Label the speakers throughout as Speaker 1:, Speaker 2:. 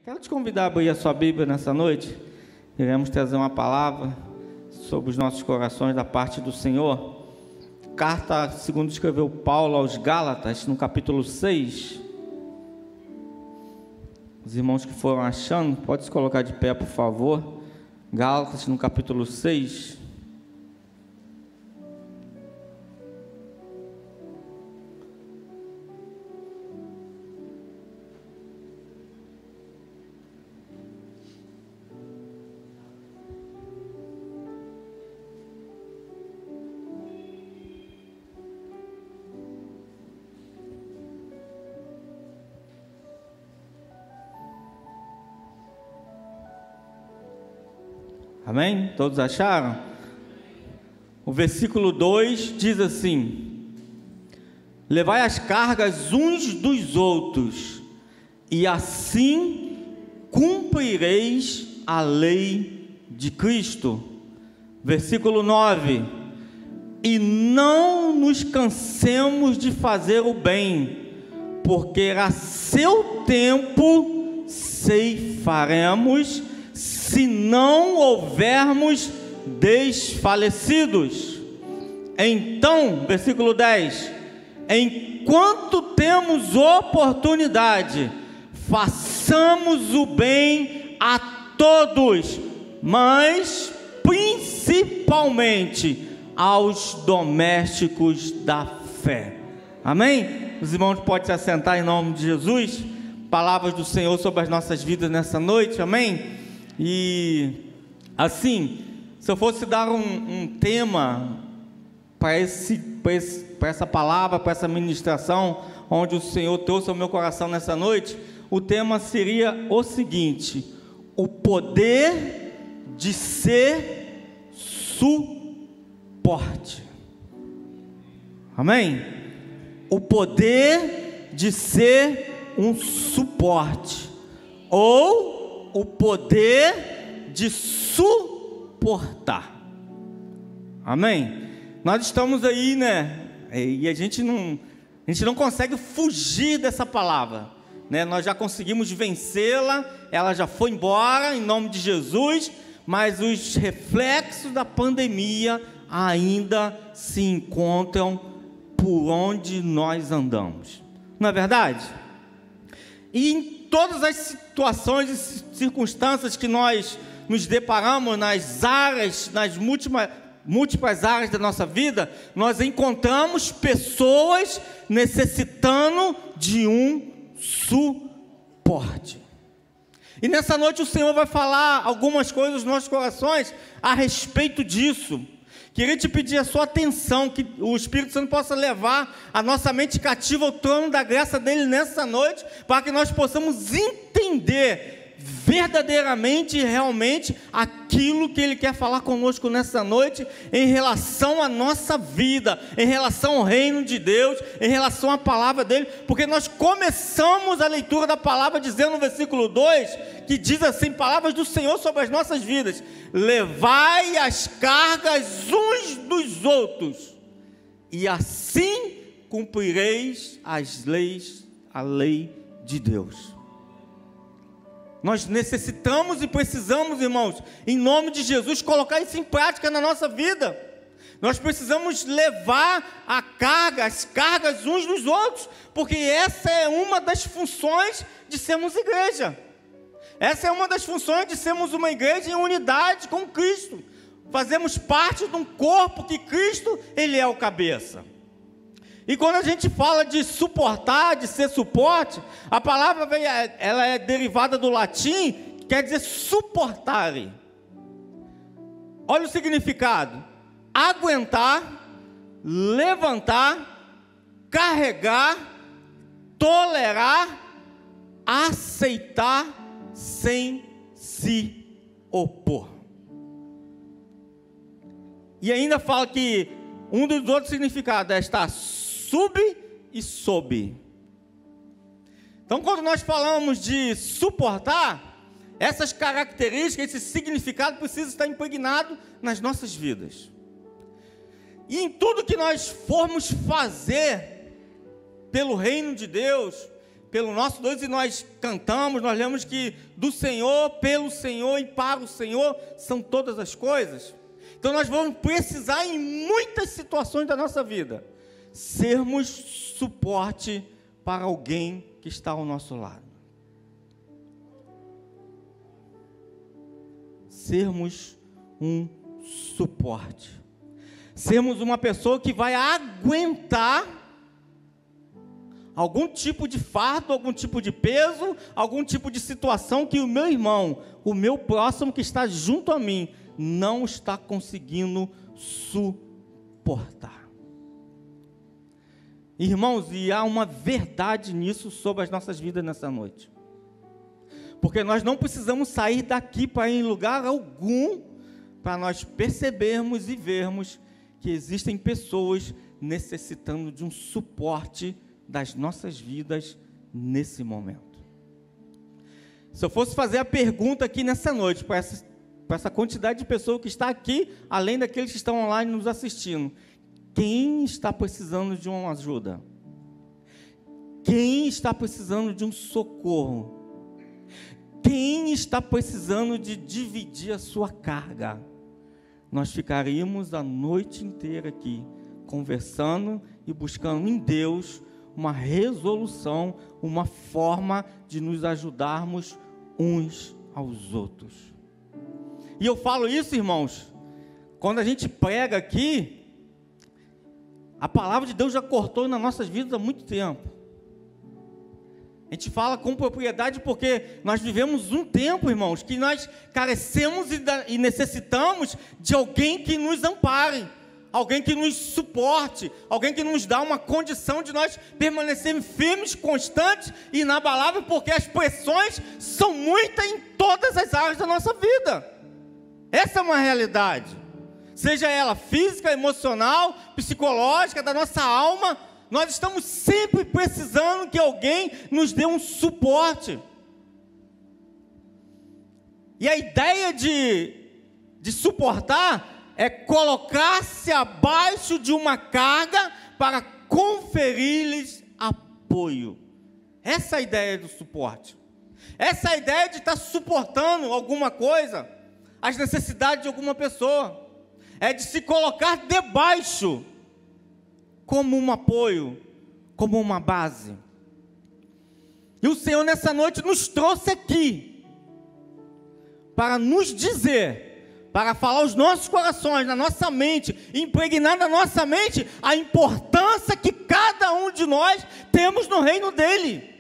Speaker 1: Quero te convidar a abrir a sua Bíblia nessa noite. Iremos trazer uma palavra sobre os nossos corações da parte do Senhor. Carta, segundo escreveu Paulo aos Gálatas, no capítulo 6. Os irmãos que foram achando, pode se colocar de pé, por favor. Gálatas, no capítulo 6. Amém? Todos acharam? O versículo 2 diz assim: levai as cargas uns dos outros, e assim cumprireis a lei de Cristo. Versículo 9: e não nos cansemos de fazer o bem, porque a seu tempo ceifaremos, se não houvermos desfalecidos. Então, versículo 10: enquanto temos oportunidade, façamos o bem a todos, mas principalmente aos domésticos da fé. Amém? Os irmãos podem se assentar em nome de Jesus. Palavras do Senhor sobre as nossas vidas nessa noite. Amém? E assim, se eu fosse dar um tema para essa palavra, para essa ministração, onde o Senhor trouxe ao meu coração nessa noite, o tema seria o seguinte: o poder de ser suporte. Amém? O poder de ser um suporte, ou o poder de suportar. Amém? Nós estamos aí, né? E a gente não consegue fugir dessa palavra, né? Nós já conseguimos vencê-la, ela já foi embora em nome de Jesus, mas os reflexos da pandemia ainda se encontram por onde nós andamos. Não é verdade? E em todas as situações e circunstâncias que nós nos deparamos nas múltiplas áreas da nossa vida, nós encontramos pessoas necessitando de um suporte. E nessa noite o Senhor vai falar algumas coisas nos nossos corações a respeito disso. Queria te pedir a sua atenção, que o Espírito Santo possa levar a nossa mente cativa ao trono da graça dele nessa noite, para que nós possamos entender verdadeiramente e realmente aquilo que ele quer falar conosco nessa noite, em relação à nossa vida, em relação ao reino de Deus, em relação à palavra dele, porque nós começamos a leitura da palavra dizendo no versículo 2, que diz assim: palavras do Senhor sobre as nossas vidas: levai as cargas uns dos outros, e assim cumprireis a lei de Deus. Nós necessitamos e precisamos, irmãos, em nome de Jesus, colocar isso em prática na nossa vida. Nós precisamos levar as cargas uns dos outros, porque essa é uma das funções de sermos igreja. Essa é uma das funções de sermos uma igreja em unidade com Cristo. Fazemos parte de um corpo que Cristo, Ele é o cabeça. E quando a gente fala de suportar, de ser suporte, a palavra ela é derivada do latim, quer dizer suportare. Olha o significado: aguentar, levantar, carregar, tolerar, aceitar sem se opor. E ainda fala que um dos outros significados é estar sub e sob. Então, quando nós falamos de suportar, essas características, esse significado precisa estar impregnado nas nossas vidas. E em tudo que nós formos fazer pelo reino de Deus, pelo nosso Deus, e nós cantamos, nós lemos que do Senhor, pelo Senhor e para o Senhor são todas as coisas. Então nós vamos precisar, em muitas situações da nossa vida, sermos suporte para alguém que está ao nosso lado. Sermos um suporte. Sermos uma pessoa que vai aguentar algum tipo de fardo, algum tipo de peso, algum tipo de situação que o meu irmão, o meu próximo que está junto a mim, não está conseguindo suportar. Irmãos, e há uma verdade nisso sobre as nossas vidas nessa noite. Porque nós não precisamos sair daqui para ir em lugar algum, para nós percebermos e vermos que existem pessoas necessitando de um suporte das nossas vidas nesse momento. Se eu fosse fazer a pergunta aqui nessa noite, para essa quantidade de pessoas que está aqui, além daqueles que estão online nos assistindo, quem está precisando de uma ajuda? Quem está precisando de um socorro? Quem está precisando de dividir a sua carga? Nós ficaríamos a noite inteira aqui, conversando e buscando em Deus uma resolução, uma forma de nos ajudarmos uns aos outros. E eu falo isso, irmãos, quando a gente prega aqui, a palavra de Deus já cortou nas nossas vidas há muito tempo. A gente fala com propriedade porque nós vivemos um tempo, irmãos, que nós carecemos e necessitamos de alguém que nos ampare, alguém que nos suporte, alguém que nos dá uma condição de nós permanecermos firmes, constantes e inabaláveis, porque as pressões são muitas em todas as áreas da nossa vida. Essa é uma realidade. Seja ela física, emocional, psicológica, da nossa alma, nós estamos sempre precisando que alguém nos dê um suporte. E a ideia de suportar é colocar-se abaixo de uma carga para conferir-lhes apoio. Essa é a ideia do suporte. Essa é a ideia de estar suportando alguma coisa, as necessidades de alguma pessoa. É de se colocar debaixo, como um apoio, como uma base. E o Senhor nessa noite nos trouxe aqui, para nos dizer, para falar aos nossos corações, na nossa mente, impregnar na nossa mente a importância que cada um de nós temos no reino dEle.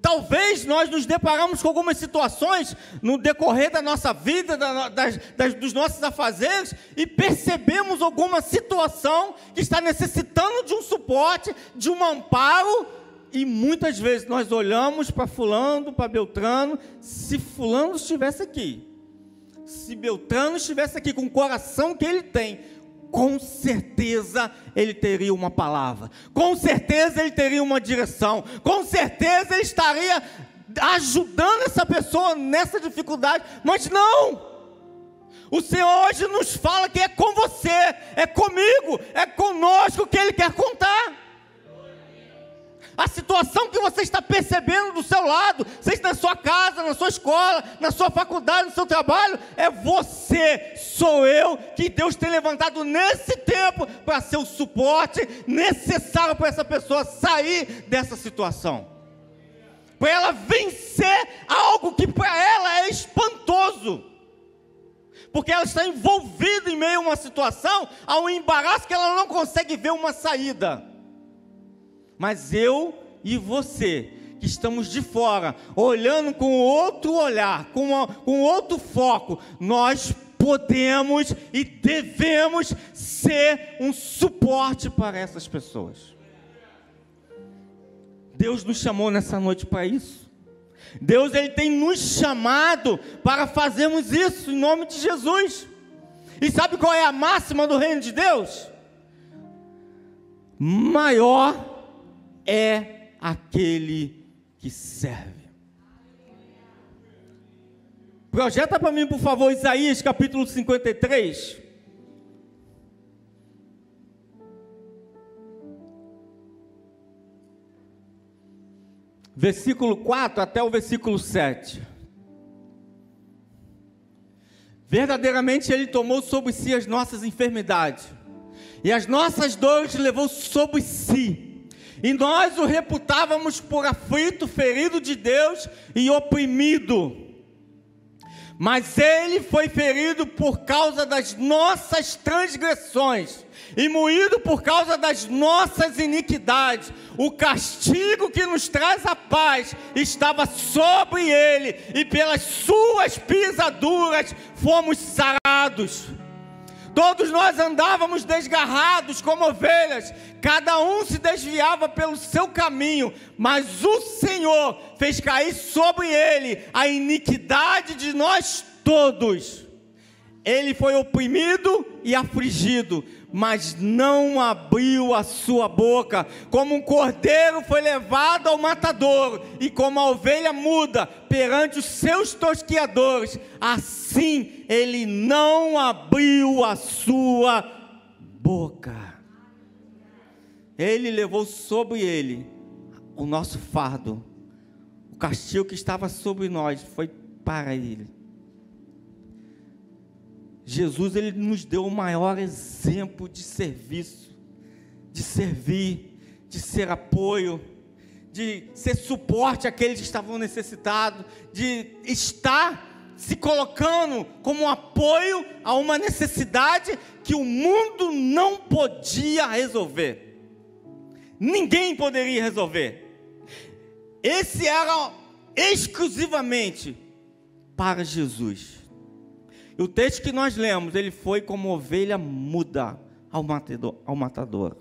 Speaker 1: Talvez nós nos deparamos com algumas situações no decorrer da nossa vida, dos nossos afazeres, e percebemos alguma situação que está necessitando de um suporte, de um amparo, e muitas vezes nós olhamos para fulano, para Beltrano, se fulano estivesse aqui, se Beltrano estivesse aqui com o coração que ele tem, com certeza ele teria uma palavra, com certeza ele teria uma direção, com certeza ele estaria ajudando essa pessoa nessa dificuldade, mas não, o Senhor hoje nos fala que é com você, é comigo, é conosco que Ele quer contar. A situação que você está percebendo do seu lado, seja na sua casa, na sua escola, na sua faculdade, no seu trabalho, é você, sou eu, que Deus tem levantado nesse tempo para ser o suporte necessário para essa pessoa sair dessa situação, para ela vencer algo que para ela é espantoso, porque ela está envolvida em meio a uma situação, a um embaraço que ela não consegue ver uma saída. Mas eu e você, que estamos de fora, olhando com outro olhar, com outro foco, nós podemos e devemos ser um suporte para essas pessoas. Deus nos chamou nessa noite para isso. Deus, Ele tem nos chamado para fazermos isso em nome de Jesus. E sabe qual é a máxima do reino de Deus? Maior é aquele que serve. Projeta para mim, por favor, Isaías capítulo 53. versículo 4 até o versículo 7. Verdadeiramente Ele tomou sobre si as nossas enfermidades, e as nossas dores levou sobre si, e nós o reputávamos por aflito, ferido de Deus e oprimido. Mas Ele foi ferido por causa das nossas transgressões, e moído por causa das nossas iniquidades. O castigo que nos traz a paz estava sobre Ele, e pelas suas pisaduras fomos sarados. Todos nós andávamos desgarrados como ovelhas, cada um se desviava pelo seu caminho, mas o Senhor fez cair sobre Ele a iniquidade de nós todos. Ele foi oprimido e afligido, mas não abriu a sua boca. Como um cordeiro foi levado ao matadouro, e como a ovelha muda perante os seus tosquiadores, assim ele não abriu a sua boca. Ele levou sobre ele o nosso fardo. O castigo que estava sobre nós foi para ele. Jesus, ele nos deu o maior exemplo de serviço, de servir, de ser apoio, de ser suporte àqueles que estavam necessitados, de estar se colocando como um apoio a uma necessidade que o mundo não podia resolver. Ninguém poderia resolver. Esse era exclusivamente para Jesus. E o texto que nós lemos, ele foi como ovelha muda ao matador.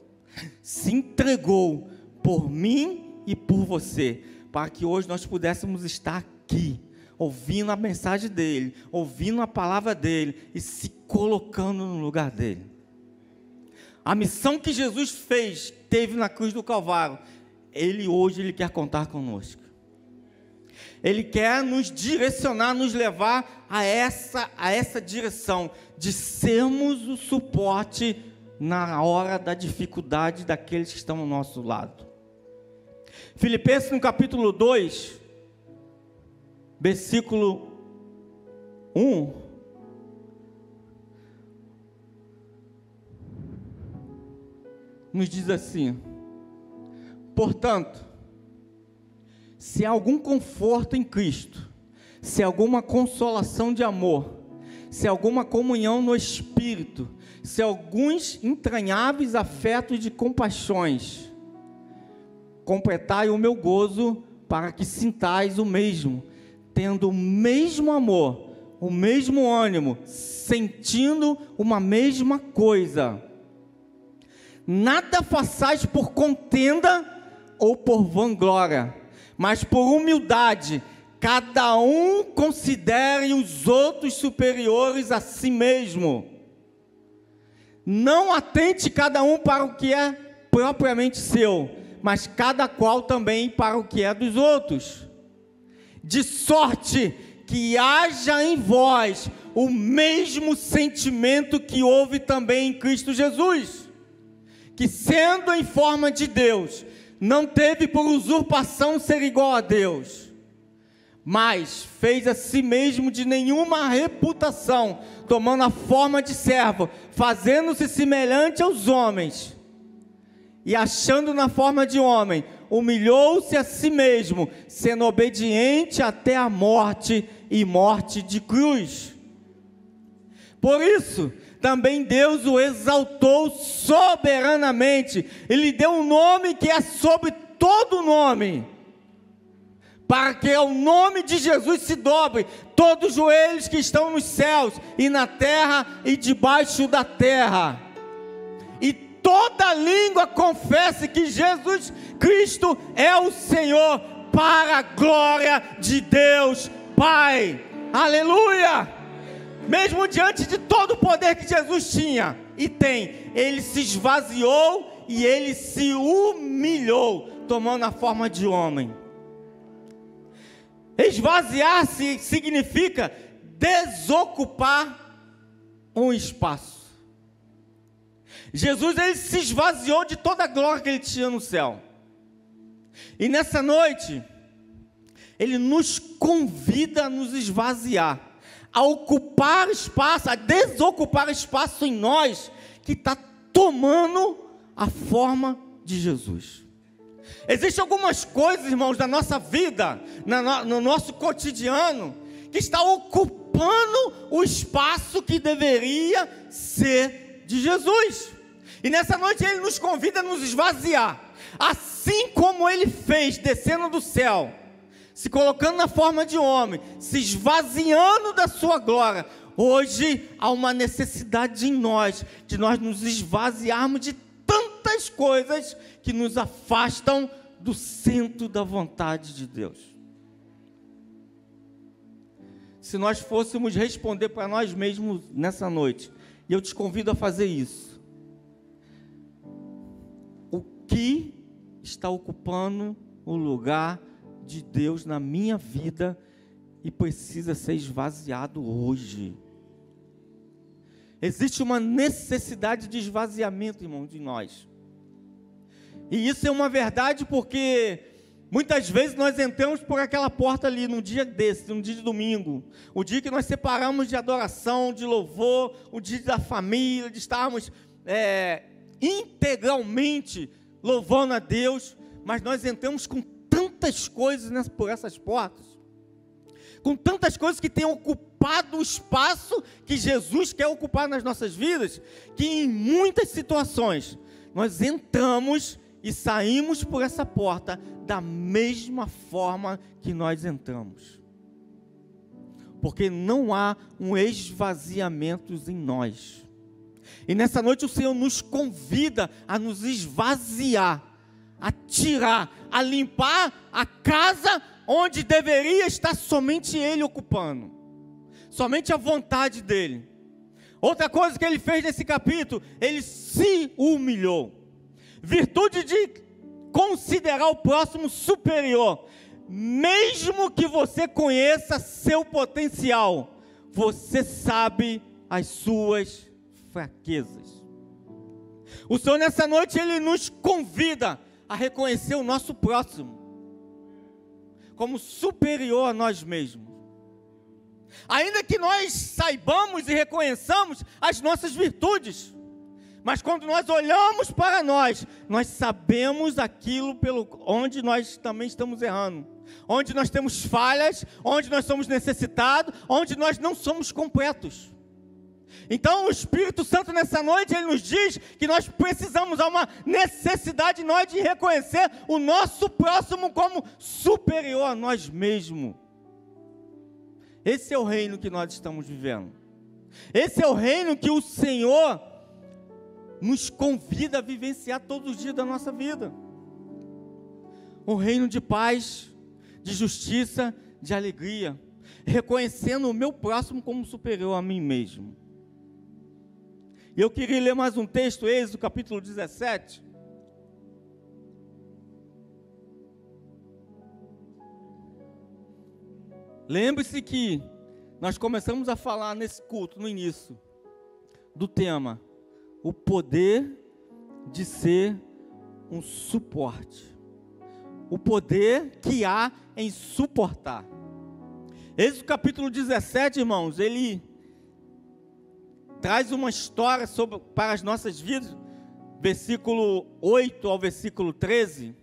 Speaker 1: Se entregou por mim e por você, para que hoje nós pudéssemos estar aqui, ouvindo a mensagem dele, ouvindo a palavra dele e se colocando no lugar dele. A missão que Jesus teve na cruz do Calvário, hoje ele quer contar conosco. Ele quer nos direcionar, nos levar a essa direção, de sermos o suporte na hora da dificuldade daqueles que estão ao nosso lado. Filipenses no capítulo 2, versículo 1, nos diz assim: portanto, se há algum conforto em Cristo, se há alguma consolação de amor, se há alguma comunhão no Espírito, se há alguns entranháveis afetos de compaixões, completai o meu gozo, para que sintais o mesmo, tendo o mesmo amor, o mesmo ânimo, sentindo uma mesma coisa. Nada façais por contenda ou por vanglória, mas por humildade, cada um considere os outros superiores a si mesmo. Não atente cada um para o que é propriamente seu, mas cada qual também para o que é dos outros. De sorte que haja em vós o mesmo sentimento que houve também em Cristo Jesus, que sendo em forma de Deus, não teve por usurpação ser igual a Deus, mas fez a si mesmo de nenhuma reputação, tomando a forma de servo, fazendo-se semelhante aos homens, e achando na forma de homem, humilhou-se a si mesmo, sendo obediente até a morte, e morte de cruz. Por isso, também Deus o exaltou soberanamente, e lhe deu um nome que é sobre todo nome, para que ao nome de Jesus se dobre todos os joelhos que estão nos céus, e na terra, e debaixo da terra, e toda língua confesse que Jesus Cristo é o Senhor, para a glória de Deus Pai. Aleluia! Mesmo diante de todo o poder que Jesus tinha e tem, ele se esvaziou e ele se humilhou, tomando a forma de homem. Esvaziar-se significa desocupar um espaço. Jesus, ele se esvaziou de toda a glória que ele tinha no céu. E nessa noite, Ele nos convida a nos esvaziar, a ocupar espaço, a desocupar espaço em nós, que está tomando a forma de Jesus. Existem algumas coisas, irmãos, da nossa vida, no nosso cotidiano, que está ocupando o espaço que deveria ser de Jesus. E nessa noite Ele nos convida a nos esvaziar, assim como Ele fez, descendo do céu, se colocando na forma de homem, se esvaziando da sua glória. Hoje há uma necessidade em nós, de nós nos esvaziarmos de tantas coisas que nos afastam do centro da vontade de Deus. Se nós fôssemos responder para nós mesmos nessa noite, e eu te convido a fazer isso: o que está ocupando o lugar de Deus na minha vida e precisa ser esvaziado hoje? Existe uma necessidade de esvaziamento, irmão, de nós. E isso é uma verdade, porque muitas vezes nós entramos por aquela porta ali, num dia desse, num dia de domingo, o dia que nós separamos de adoração, de louvor, o dia da família, de estarmos integralmente louvando a Deus, mas nós entramos com tantas coisas por essas portas, com tantas coisas que têm ocupado o espaço que Jesus quer ocupar nas nossas vidas, que em muitas situações nós entramos e saímos por essa porta da mesma forma que nós entramos, porque não há um esvaziamento em nós. E nessa noite o Senhor nos convida a nos esvaziar, a tirar, a limpar a casa onde deveria estar somente Ele ocupando, somente a vontade dEle. Outra coisa que Ele fez nesse capítulo, Ele se humilhou. Virtude de considerar o próximo superior. Mesmo que você conheça seu potencial, você sabe as suas fraquezas. O Senhor nessa noite, Ele nos convida a reconhecer o nosso próximo como superior a nós mesmos. Ainda que nós saibamos e reconheçamos as nossas virtudes, mas quando nós olhamos para nós sabemos aquilo onde nós também estamos errando, onde nós temos falhas, onde nós somos necessitados, onde nós não somos completos. Então o Espírito Santo nessa noite, Ele nos diz que nós precisamos, há uma necessidade em nós de reconhecer o nosso próximo como superior a nós mesmos. Esse é o reino que nós estamos vivendo. Esse é o reino que o Senhor nos convida a vivenciar todos os dias da nossa vida. Um reino de paz, de justiça, de alegria, reconhecendo o meu próximo como superior a mim mesmo. E eu queria ler mais um texto, Êxodo capítulo 17. Lembre-se que nós começamos a falar nesse culto, no início, do tema, o poder de ser um suporte. O poder que há em suportar. Êxodo capítulo 17, irmãos, ele traz uma história para as nossas vidas, versículo 8 ao versículo 13.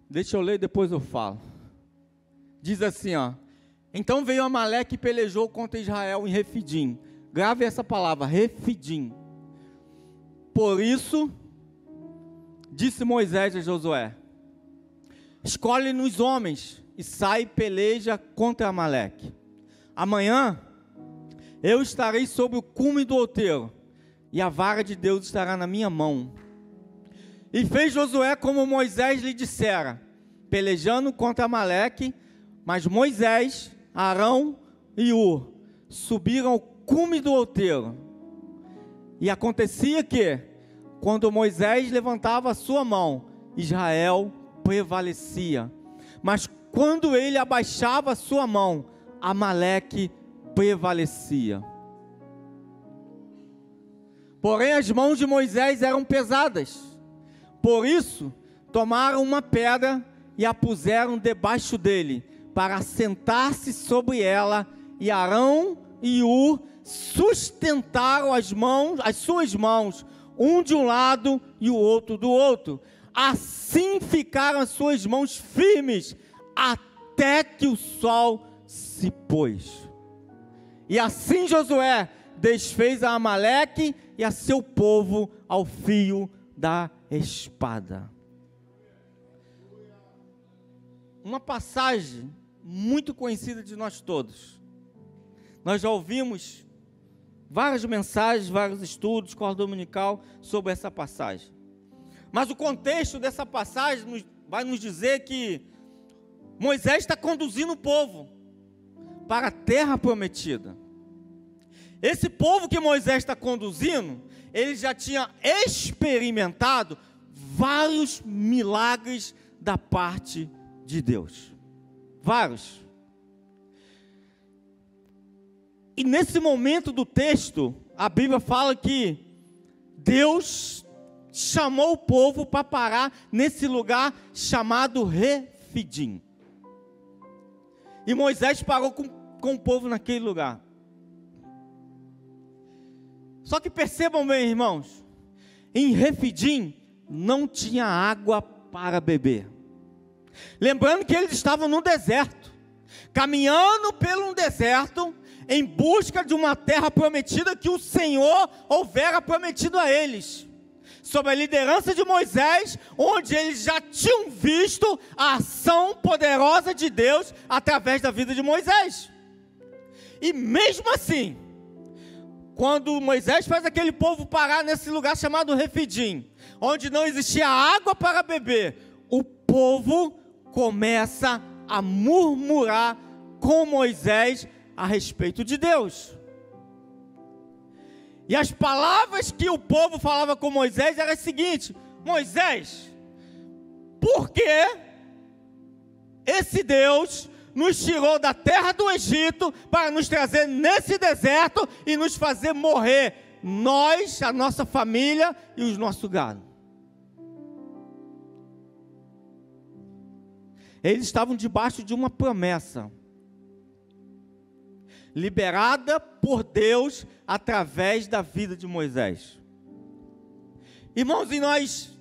Speaker 1: Deixa eu ler e depois eu falo. Diz assim, ó: então veio Amaleque e pelejou contra Israel em Refidim. Grave essa palavra, Refidim. Por isso, disse Moisés a Josué: escolhe-nos homens e sai e peleja contra Amaleque. Amanhã eu estarei sobre o cume do outeiro, e a vara de Deus estará na minha mão. E fez Josué como Moisés lhe dissera, pelejando contra Amaleque. Mas Moisés, Arão e Ur subiram ao cume do outeiro. E acontecia que, quando Moisés levantava a sua mão, Israel prevalecia. Mas quando ele abaixava a sua mão, Amaleque prevalecia. Porém as mãos de Moisés eram pesadas, Por isso, tomaram uma pedra e a puseram debaixo dele, para assentar-se sobre ela, e Arão e Hur sustentaram as suas mãos, um de um lado e o outro do outro. Assim ficaram as suas mãos firmes, até que o sol se pôs. E assim Josué desfez a Amaleque e a seu povo ao fio da espada. Uma passagem muito conhecida de nós todos. Nós já ouvimos várias mensagens, vários estudos, escola dominical sobre essa passagem. Mas o contexto dessa passagem vai nos dizer que Moisés está conduzindo o povo para a terra prometida. Esse povo que Moisés está conduzindo, ele já tinha experimentado vários milagres da parte de Deus. Vários. E nesse momento do texto, a Bíblia fala que Deus chamou o povo para parar nesse lugar chamado Refidim. E Moisés parou com o povo naquele lugar. Só que percebam bem, irmãos, em Refidim não tinha água para beber. Lembrando que eles estavam no deserto, caminhando pelo deserto, em busca de uma terra prometida que o Senhor houvera prometido a eles, sob a liderança de Moisés, onde eles já tinham visto a ação poderosa de Deus através da vida de Moisés. E mesmo assim, quando Moisés faz aquele povo parar nesse lugar chamado Refidim, onde não existia água para beber, o povo começa a murmurar com Moisés a respeito de Deus. E as palavras que o povo falava com Moisés eram as seguintes: Moisés, por que esse Deus nos tirou da terra do Egito para nos trazer nesse deserto e nos fazer morrer, nós, a nossa família e os nossos gado? Eles estavam debaixo de uma promessa liberada por Deus através da vida de Moisés. Irmãos, e nós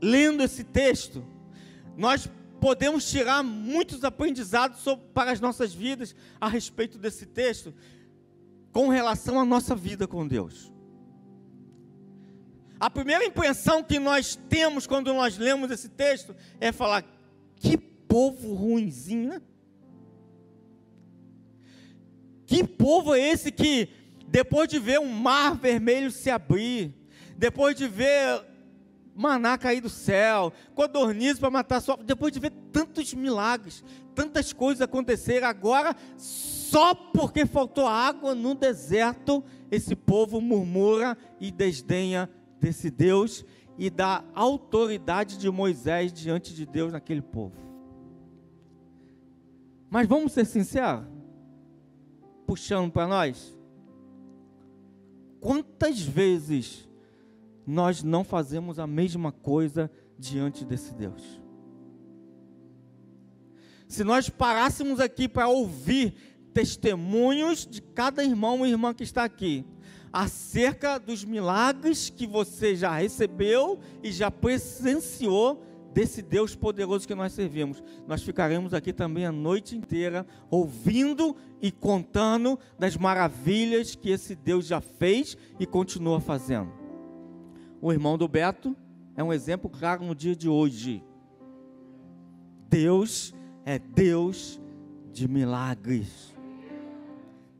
Speaker 1: lendo esse texto, nós podemos tirar muitos aprendizados para as nossas vidas a respeito desse texto, com relação à nossa vida com Deus. A primeira impressão que nós temos quando nós lemos esse texto é falar: que povo ruinzinho, né? Que povo é esse que, depois de ver um mar vermelho se abrir, depois de ver maná cair do céu, codorniz para matar sua, depois de ver tantos milagres, tantas coisas acontecerem, agora, só porque faltou água no deserto, esse povo murmura e desdenha desse Deus e da autoridade de Moisés diante de Deus naquele povo. Mas vamos ser sinceros, puxando para nós, quantas vezes nós não fazemos a mesma coisa diante desse Deus? Se nós parássemos aqui para ouvir testemunhos de cada irmão e irmã que está aqui, acerca dos milagres que você já recebeu e já presenciou desse Deus poderoso que nós servimos, nós ficaremos aqui também a noite inteira ouvindo e contando das maravilhas que esse Deus já fez e continua fazendo. O irmão do Beto é um exemplo claro no dia de hoje. Deus é Deus de milagres.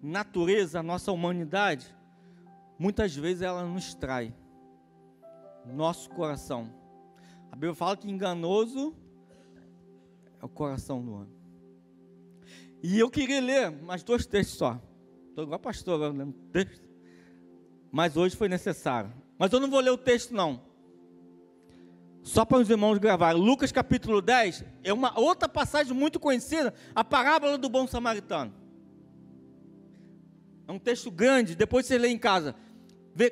Speaker 1: Natureza, a nossa humanidade, muitas vezes ela nos trai nosso coração. A Bíblia fala que enganoso é o coração do homem. E eu queria ler mais 2 textos só. Estou igual a pastor agora lendo texto. Mas hoje foi necessário. Mas eu não vou ler o texto não. Só para os irmãos gravarem. Lucas capítulo 10 é uma outra passagem muito conhecida, a parábola do bom samaritano. É um texto grande, depois você lê em casa.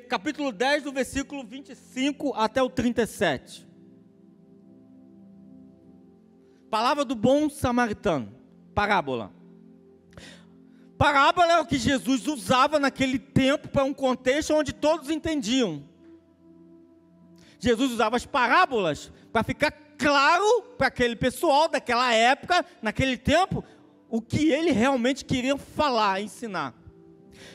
Speaker 1: capítulo 10, do versículo 25 até o 37. Palavra do bom samaritano, parábola. Parábola é o que Jesus usava naquele tempo para um contexto onde todos entendiam. Jesus usava as parábolas para ficar claro para aquele pessoal daquela época, naquele tempo, o que ele realmente queria falar, ensinar.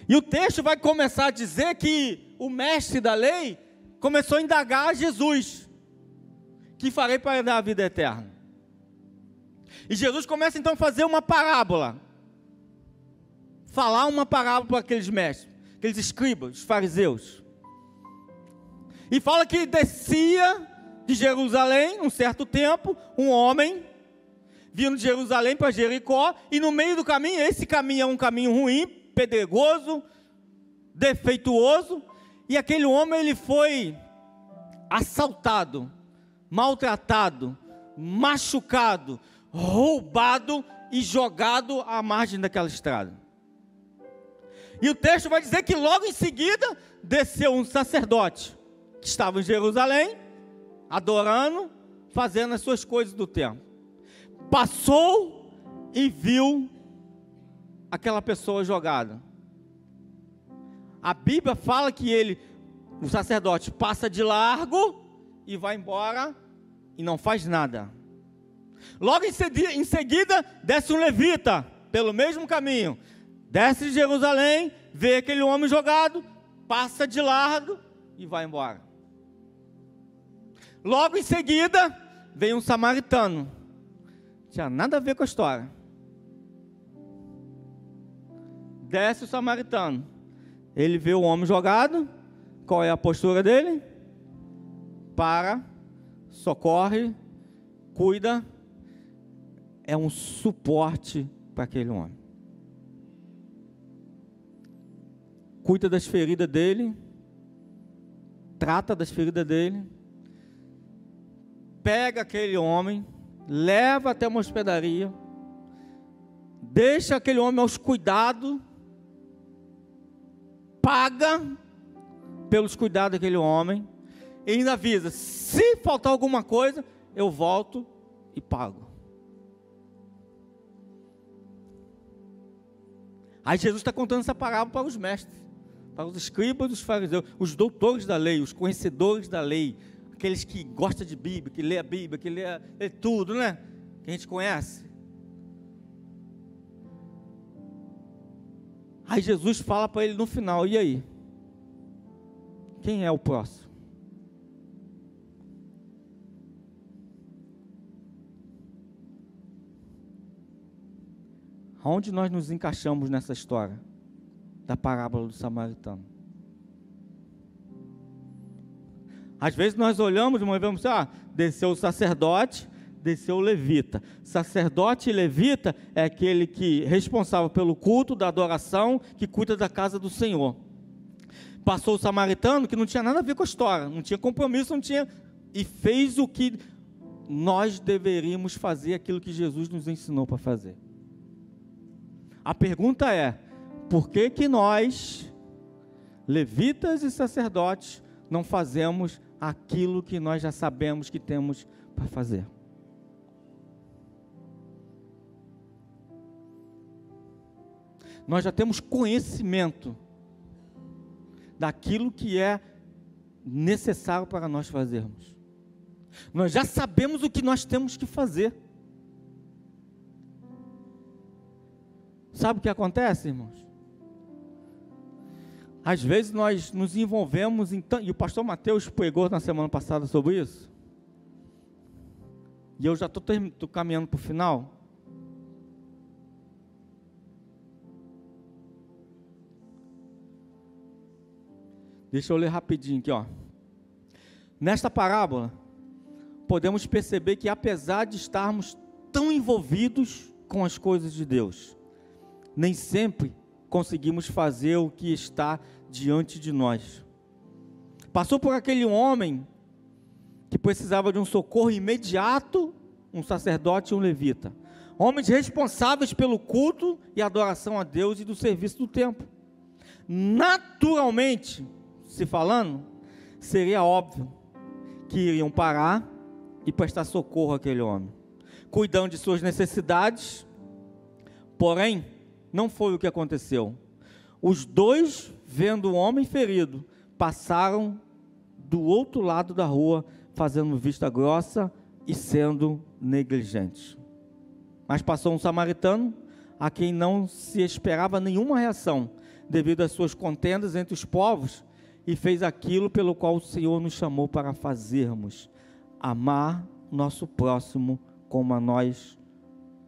Speaker 1: E o texto vai começar a dizer que o mestre da lei começou a indagar a Jesus: que farei para dar a vida eterna? E Jesus começa então a fazer uma parábola, falar uma parábola para aqueles mestres, aqueles escribas, os fariseus. E fala que descia de Jerusalém, um certo tempo, um homem, vindo de Jerusalém para Jericó, e no meio do caminho, esse caminho é um caminho ruim, pedregoso, defeituoso, e aquele homem ele foi assaltado, maltratado, machucado, roubado e jogado à margem daquela estrada. E o texto vai dizer que logo em seguida desceu um sacerdote que estava em Jerusalém, adorando, fazendo as suas coisas do templo. Passou e viu aquela pessoa jogada. A Bíblia fala que o sacerdote passa de largo e vai embora e não faz nada. Logo em seguida, desce um levita, pelo mesmo caminho, desce de Jerusalém, vê aquele homem jogado, passa de largo e vai embora. Logo em seguida, vem um samaritano, não tinha nada a ver com a história. Desce o samaritano, ele vê o homem jogado, qual é a postura dele? Para, socorre, cuida, é um suporte para aquele homem. Cuida das feridas dele, trata das feridas dele, pega aquele homem, leva até uma hospedaria, deixa aquele homem aos cuidados, paga pelos cuidados daquele homem, e ainda avisa: se faltar alguma coisa, eu volto e pago. Aí Jesus está contando essa parábola para os mestres, para os escribas dos fariseus, os doutores da lei, os conhecedores da lei, aqueles que gostam de Bíblia, que lê a Bíblia, que lê tudo, né? Que a gente conhece. Aí Jesus fala para ele no final: e aí? Quem é o próximo? Onde nós nos encaixamos nessa história da parábola do samaritano? Às vezes nós olhamos e vemos: desceu o sacerdote, desceu o levita. Sacerdote e levita é aquele que é responsável pelo culto, da adoração, que cuida da casa do Senhor. Passou o samaritano, que não tinha nada a ver com a história, não tinha compromisso, e fez o que nós deveríamos fazer, aquilo que Jesus nos ensinou para fazer. A pergunta é: por que nós, levitas e sacerdotes, não fazemos aquilo que nós já sabemos que temos para fazer? Nós já temos conhecimento daquilo que é necessário para nós fazermos. Nós já sabemos o que nós temos que fazer. Sabe o que acontece, irmãos? Às vezes nós nos envolvemos e o pastor Mateus pregou na semana passada sobre isso, e eu já estou caminhando para o final. Deixa eu ler rapidinho aqui, ó. Nesta parábola, podemos perceber que apesar de estarmos tão envolvidos com as coisas de Deus, nem sempre conseguimos fazer o que está diante de nós. Passou por aquele homem que precisava de um socorro imediato, um sacerdote e um levita. Homens responsáveis pelo culto e adoração a Deus e do serviço do templo. Naturalmente, se falando, seria óbvio que iriam parar e prestar socorro àquele homem, cuidando de suas necessidades. Porém, não foi o que aconteceu. Os dois, vendo o homem ferido, passaram do outro lado da rua, fazendo vista grossa e sendo negligentes. Mas passou um samaritano, a quem não se esperava nenhuma reação, devido às suas contendas entre os povos, e fez aquilo pelo qual o Senhor nos chamou para fazermos: amar nosso próximo como a nós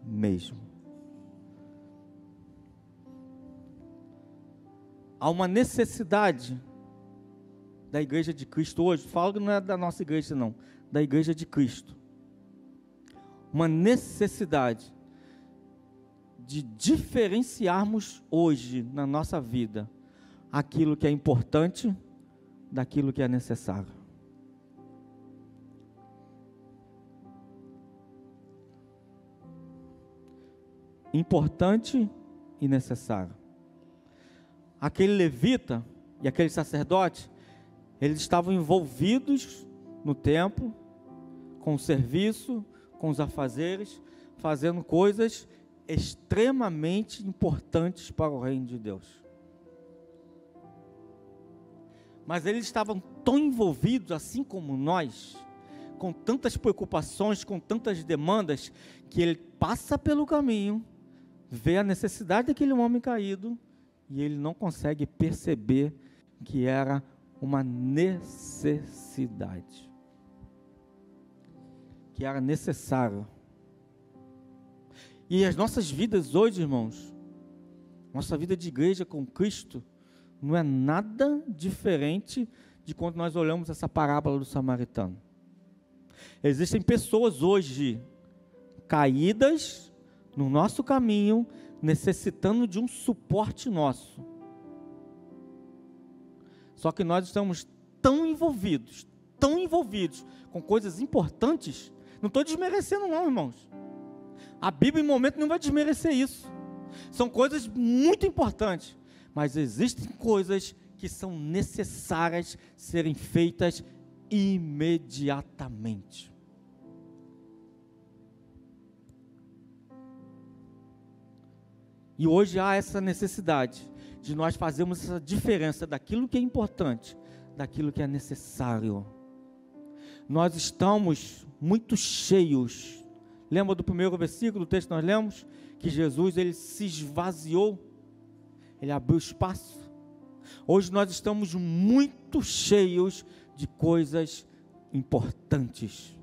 Speaker 1: mesmos. Há uma necessidade da igreja de Cristo hoje, falo que não é da nossa igreja não, da igreja de Cristo, uma necessidade de diferenciarmos hoje na nossa vida aquilo que é importante daquilo que é necessário. Importante e necessário. Aquele levita e aquele sacerdote, eles estavam envolvidos no templo, com o serviço, com os afazeres, fazendo coisas extremamente importantes para o reino de Deus. Mas eles estavam tão envolvidos, assim como nós, com tantas preocupações, com tantas demandas, que ele passa pelo caminho, vê a necessidade daquele homem caído, e ele não consegue perceber que era uma necessidade, que era necessário. E as nossas vidas hoje, irmãos, nossa vida de igreja com Cristo, não é nada diferente de quando nós olhamos essa parábola do samaritano. Existem pessoas hoje caídas no nosso caminho, necessitando de um suporte nosso. Só que nós estamos tão envolvidos com coisas importantes. Não estou desmerecendo não, irmãos. A Bíblia em momento não vai desmerecer isso. São coisas muito importantes, mas existem coisas que são necessárias serem feitas imediatamente. E hoje há essa necessidade de nós fazermos essa diferença daquilo que é importante, daquilo que é necessário. Nós estamos muito cheios. Lembra do primeiro versículo do texto que nós lemos? Que Jesus, ele se esvaziou, ele abriu espaço. Hoje nós estamos muito cheios de coisas importantes.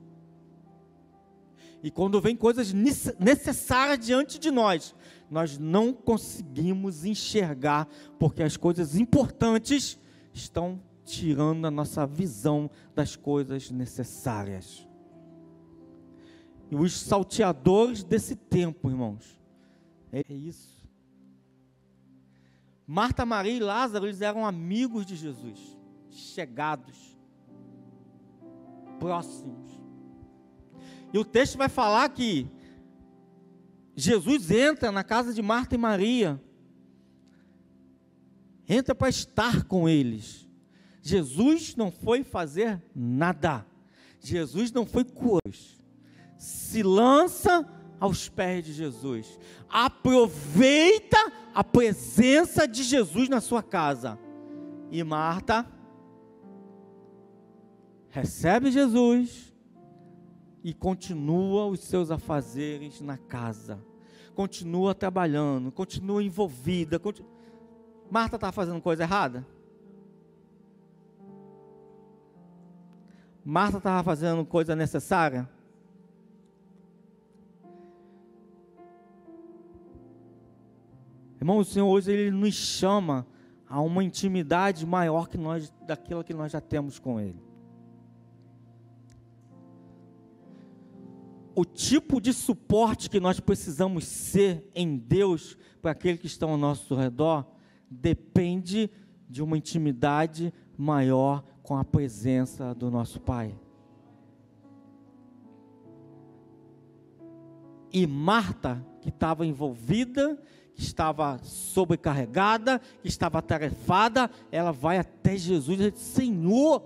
Speaker 1: E quando vem coisas necessárias diante de nós, nós não conseguimos enxergar, porque as coisas importantes estão tirando a nossa visão das coisas necessárias. E os salteadores desse tempo, irmãos, é isso. Marta, Maria e Lázaro, eles eram amigos de Jesus, chegados, próximos. E o texto vai falar que Jesus entra na casa de Marta e Maria, entra para estar com eles. Jesus não foi fazer nada, Jesus não foi curar, se lança aos pés de Jesus, aproveita a presença de Jesus na sua casa. E Marta recebe Jesus e continua os seus afazeres na casa, continua trabalhando, continua envolvida. Marta está fazendo coisa errada? Marta estava fazendo coisa necessária? Irmão, o Senhor hoje ele nos chama a uma intimidade maior que nós, daquela que nós já temos com Ele. O tipo de suporte que nós precisamos ser em Deus para aqueles que estão ao nosso redor depende de uma intimidade maior com a presença do nosso Pai. E Marta, que estava envolvida, que estava sobrecarregada, que estava atarefada, ela vai até Jesus e diz: Senhor,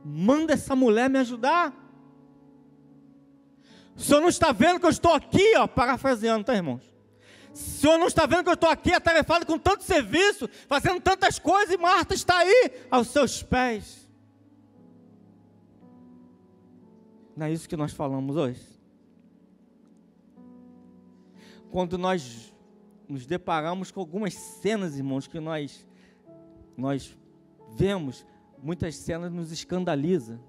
Speaker 1: manda essa mulher me ajudar. O Senhor não está vendo que eu estou aqui, parafraseando, tá, irmãos? O Senhor não está vendo que eu estou aqui atarefado com tanto serviço, fazendo tantas coisas, e Marta está aí, aos seus pés. Não é isso que nós falamos hoje? Quando nós nos deparamos com algumas cenas, irmãos, que nós vemos, muitas cenas nos escandalizam.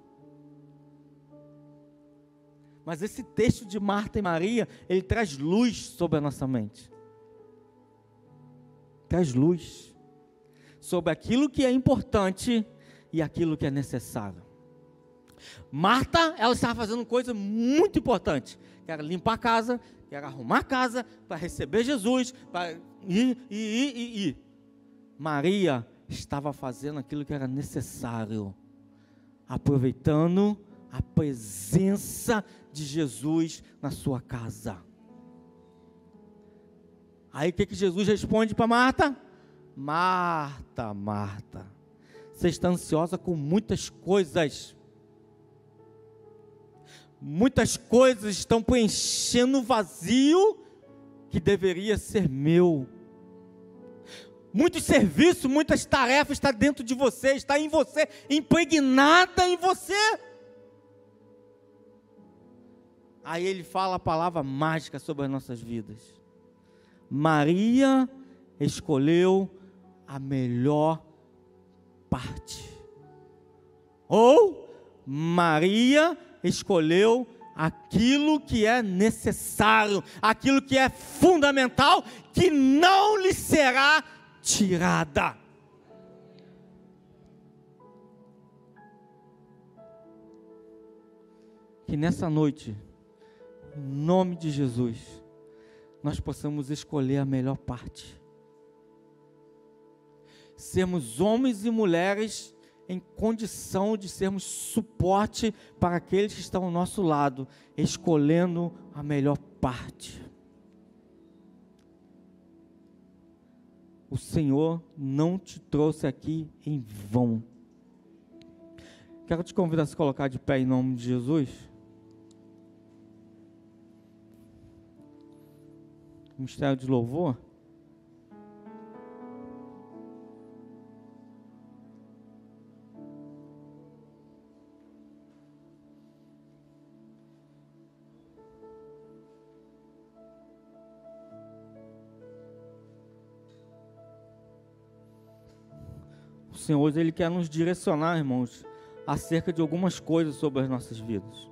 Speaker 1: Mas esse texto de Marta e Maria, ele traz luz sobre a nossa mente. Traz luz sobre aquilo que é importante e aquilo que é necessário. Marta, ela estava fazendo coisa muito importante, que era limpar a casa, que era arrumar a casa, para receber Jesus, para ir. Maria estava fazendo aquilo que era necessário, aproveitando a presença de Jesus na sua casa. Aí o que Jesus responde para Marta? Marta, Marta, você está ansiosa com muitas coisas. Muitas coisas estão preenchendo o vazio que deveria ser meu. Muitos serviços, muitas tarefas estão dentro de você, está em você, impregnada em você. Aí ele fala a palavra mágica sobre as nossas vidas. Maria escolheu a melhor parte. Ou Maria escolheu aquilo que é necessário, aquilo que é fundamental, que não lhe será tirada. Que nessa noite, em nome de Jesus, nós possamos escolher a melhor parte. Sermos homens e mulheres em condição de sermos suporte para aqueles que estão ao nosso lado, escolhendo a melhor parte. O Senhor não te trouxe aqui em vão. Quero te convidar a se colocar de pé em nome de Jesus. Mistério de louvor. O Senhor, Ele quer nos direcionar, irmãos, acerca de algumas coisas sobre as nossas vidas,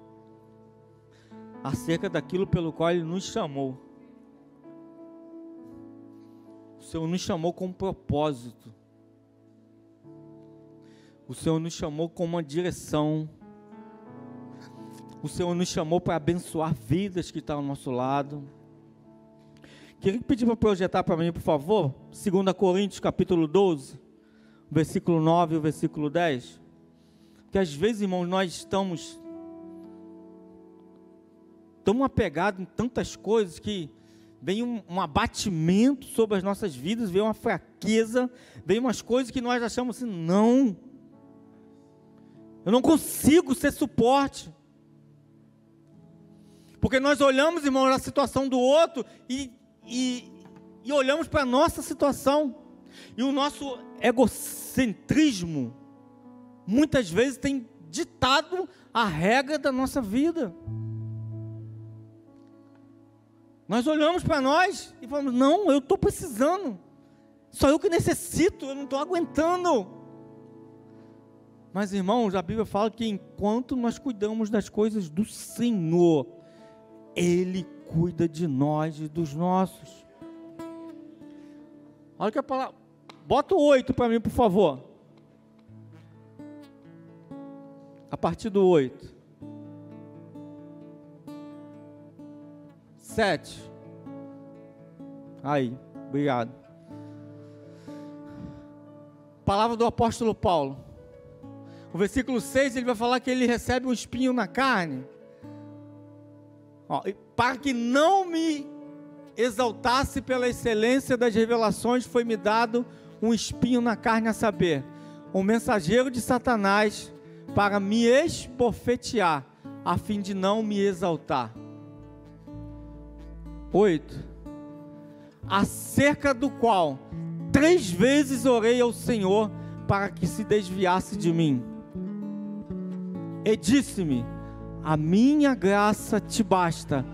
Speaker 1: acerca daquilo pelo qual Ele nos chamou. O Senhor nos chamou com um propósito. O Senhor nos chamou com uma direção. O Senhor nos chamou para abençoar vidas que estão ao nosso lado. Queria pedir para projetar para mim, por favor, 2 Coríntios capítulo 12, versículo 9 e o versículo 10. Que às vezes, irmãos, nós estamos tão apegados em tantas coisas que vem um abatimento sobre as nossas vidas, vem uma fraqueza, vem umas coisas que nós achamos assim, não, eu não consigo ser suporte, porque nós olhamos, irmãos, a situação do outro e olhamos para a nossa situação, e o nosso egocentrismo, muitas vezes tem ditado a regra da nossa vida. Nós olhamos para nós e falamos, não, eu estou precisando, só eu que necessito, eu não estou aguentando. Mas, irmãos, a Bíblia fala que enquanto nós cuidamos das coisas do Senhor, Ele cuida de nós e dos nossos. Olha que a palavra, bota o 8 para mim, por favor. A partir do 8. 7. Aí, obrigado. Palavra do apóstolo Paulo. O versículo 6, ele vai falar que ele recebe um espinho na carne. Para que não me exaltasse pela excelência das revelações, foi-me dado um espinho na carne, a saber, um mensageiro de Satanás, para me esbofetear, a fim de não me exaltar. 8. Acerca do qual 3 vezes orei ao Senhor, para que se desviasse de mim. E disse-me: a minha graça te basta,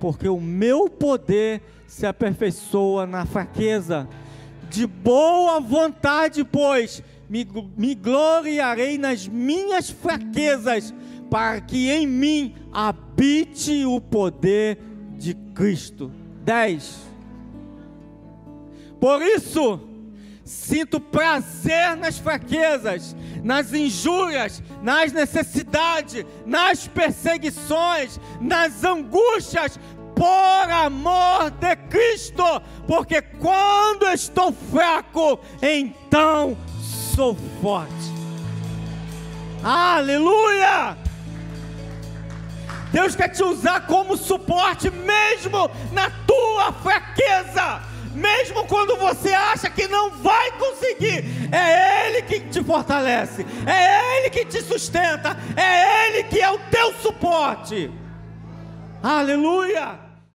Speaker 1: porque o meu poder se aperfeiçoa na fraqueza. De boa vontade, pois, me gloriarei nas minhas fraquezas, para que em mim habite o poder de Cristo. 10. Por isso, sinto prazer nas fraquezas, nas injúrias, nas necessidades, nas perseguições, nas angústias, por amor de Cristo, porque quando estou fraco, então sou forte. Aleluia! Deus quer te usar como suporte mesmo na tua fraqueza, mesmo quando você acha que não vai conseguir. É Ele que te fortalece, é Ele que te sustenta, é Ele que é o teu suporte. Aleluia!